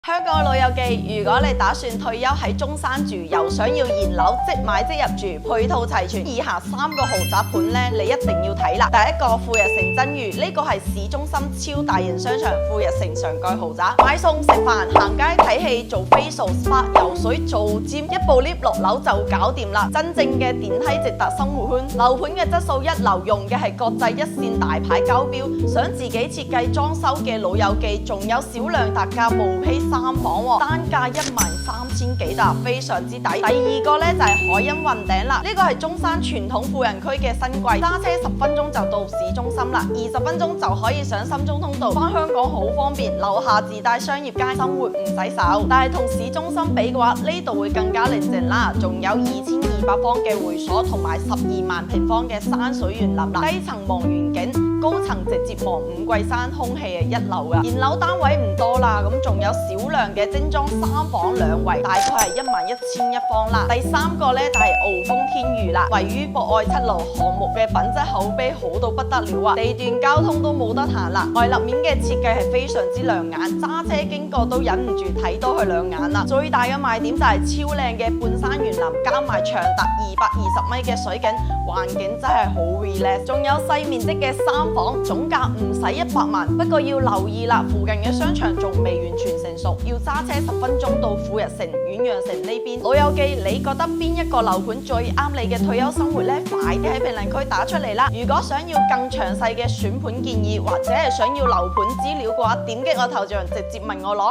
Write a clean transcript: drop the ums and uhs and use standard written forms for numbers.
香港老友記，如果你打算退休喺中山住，又想要現樓即買即入住，配套齊全，以下3個豪宅盤呢，你一定要睇啦。第一個富日城真裕，呢個係市中心超大型商場富日城上蓋豪宅，買餸食飯、行街睇戲、做 facial spa、游水、做 gym，一部 lift 落樓就搞掂啦。真正嘅電梯直達生活圈，樓盤嘅質素一流，用嘅係國際一線大牌交標。想自己設計裝修嘅老友記，仲有少量特價毛坯3房喎，單價13000幾咋，非常之抵。第二個呢就係海欣雲頂啦，呢個係中山傳統富人區嘅新貴，揸車10分鐘就到市中心啦，20分鐘就可以上深中通道，返香港好方便。樓下自帶商業街，生活唔使愁。但係同市中心比嘅話，呢度會更加寧靜啦，仲有2200方嘅會所同埋12萬平方嘅山水園林啦，低層望遠景，高層直接望五桂山，空氣係一流噶。現樓單位唔多啦，咁仲有少量嘅精裝3房2衛，大概係11100一方啦。第3個呢就係鰲峰天譽啦，位於博愛7路，項目嘅品質口碑好到不得了啊，地段交通都冇得彈啦，外立面嘅設計係非常之亮眼，揸車經過都忍唔住睇多佢兩眼啦。最大嘅賣點就係超靚嘅半山園林，加埋長達220米嘅水景，環境真係好 relax。仲有細面積嘅3房，總價唔使100萬，不過要留意啦，附近嘅商場仲未完全成熟，要揸車10分鐘到富日城、遠洋城呢邊。老友記，你覺得邊一個樓盤最啱你嘅退休生活呢？快啲喺評論區打出嚟啦！如果想要更詳細嘅選盤建議，或者係想要樓盤資料嘅話，點擊我頭像直接問我攞。